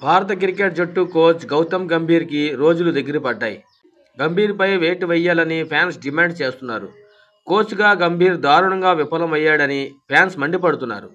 భారత క్రికెట్ జట్టు కోచ్ గౌతమ్ గంభీర్కి రోజులు దగ్గర పడ్డాయి. గంభీర్పై వేటు వేయాలని ఫ్యాన్స్ డిమాండ్ చేస్తున్నారు. కోచ్గా గంభీర్ దారుణంగా విఫలమయ్యాడని ఫ్యాన్స్ మండిపడుతున్నారు.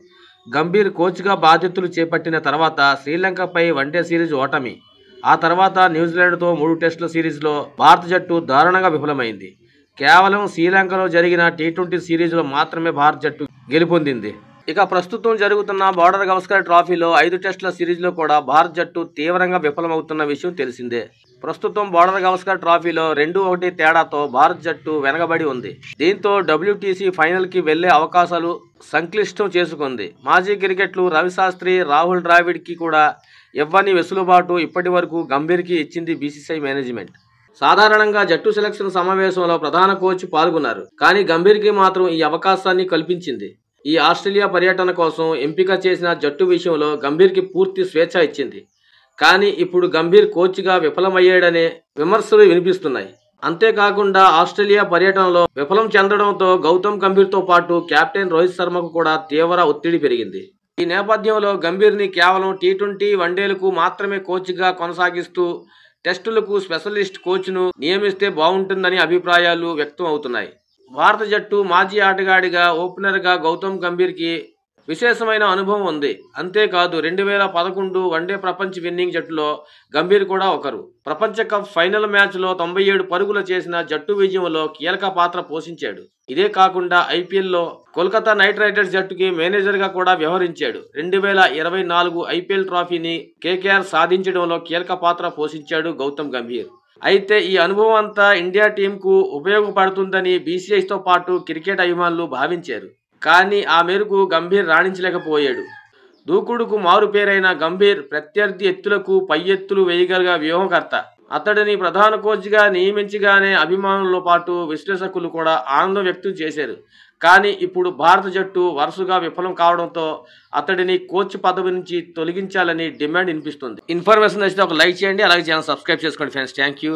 గంభీర్ కోచ్గా బాధ్యతలు చేపట్టిన తర్వాత శ్రీలంకపై వన్డే సిరీస్ ఓటమి, ఆ తర్వాత న్యూజిలాండ్తో 3 టెస్టుల సిరీస్లో భారత జట్టు దారుణంగా విఫలమైంది. కేవలం శ్రీలంకలో జరిగిన టీ20 సిరీస్లో మాత్రమే భారత జట్టు గెలుపొందింది. ఇక ప్రస్తుతం జరుగుతున్న బోర్డర్ గవస్కర్ ట్రోఫీలో 5 టెస్టుల సిరీస్లో కూడా భారత జట్టు తీవ్రంగా విఫలమవుతున్న విషయం తెలిసిందే. ప్రస్తుతం బోర్డర్ గవస్కర్ ట్రోఫీలో 2-1 తేడాతో భారత జట్టు వెనకబడి ఉంది. దీంతో WTC ఫైనల్కి వెళ్లే అవకాశాలు సంక్లిష్టం చేసుకుంది. మాజీ క్రికెట్లు రవిశాస్త్రి, రాహుల్ ద్రావిడ్కి కూడా ఇవ్వని వెసులుబాటు ఇప్పటి వరకు గంభీర్కి ఇచ్చింది BCCI మేనేజ్మెంట్. సాధారణంగా జట్టు సెలక్షన్ సమావేశంలో ప్రధాన కోచ్ పాల్గొన్నారు. కానీ గంభీర్కి మాత్రం ఈ అవకాశాన్ని కల్పించింది. ఈ ఆస్ట్రేలియా పర్యటన కోసం ఎంపిక చేసిన జట్టు విషయంలో గంభీర్కి పూర్తి స్వేచ్ఛ ఇచ్చింది. కానీ ఇప్పుడు గంభీర్ కోచ్గా విఫలమయ్యాడనే విమర్శలు వినిపిస్తున్నాయి. అంతేకాకుండా ఆస్ట్రేలియా పర్యటనలో విఫలం చెందడంతో గౌతమ్ గంభీర్తో పాటు కెప్టెన్ రోహిత్ శర్మకు కూడా తీవ్ర ఒత్తిడి పెరిగింది. ఈ నేపథ్యంలో గంభీర్ని కేవలం టీ20 వన్డేలకు మాత్రమే కోచ్గా కొనసాగిస్తూ టెస్టులకు స్పెషలిస్ట్ కోచ్ను నియమిస్తే బాగుంటుందని అభిప్రాయాలు వ్యక్తం అవుతున్నాయి. భారత జట్టు మాజీ ఆటగాడిగా ఓపెనర్గా గౌతమ్ గంభీర్కి విశేషమైన అనుభవం ఉంది. అంతేకాదు 2011 వన్డే ప్రపంచ విన్నింగ్ జట్టులో గంభీర్ కూడా ఒకరు. ప్రపంచ కప్ ఫైనల్ మ్యాచ్లో 97 పరుగులు చేసిన జట్టు విజయంలో కీలక పాత్ర పోషించాడు. ఇదే కాకుండా IPLలో కోల్కతా నైట్ రైడర్స్ జట్టుకి మేనేజర్గా కూడా వ్యవహరించాడు. 2024 IPL ట్రోఫీని KKR సాధించడంలో కీలక పాత్ర పోషించాడు గౌతమ్ గంభీర్. అయితే ఈ అనుభవం అంతా ఇండియా టీంకు ఉపయోగపడుతుందని BCCIతో పాటు క్రికెట్ అభిమానులు భావించారు. కానీ ఆ మేరకు గంభీర్ రాణించలేకపోయాడు. దూకుడుకు మారు పేరైన గంభీర్ ప్రత్యర్థి ఎత్తులకు పై ఎత్తులు వేయగల వ్యూహకర్త. అతడిని ప్రధాన కోచ్గా నియమించగానే అభిమానులతో పాటు విశ్లేషకులు కూడా ఆనందం వ్యక్తం చేశారు. కానీ ఇప్పుడు భారత జట్టు వరుసగా విఫలం కావడంతో అతడిని కోచ్ పదవి నుంచి తొలగించాలని డిమాండ్ వినిపిస్తుంది. ఇన్ఫర్మేషన్ నచ్చితే ఒక లైక్ చేయండి, అలాగే ఛానల్ సబ్స్క్రైబ్ చేసుకోండి ఫ్రెండ్స్. Thank you.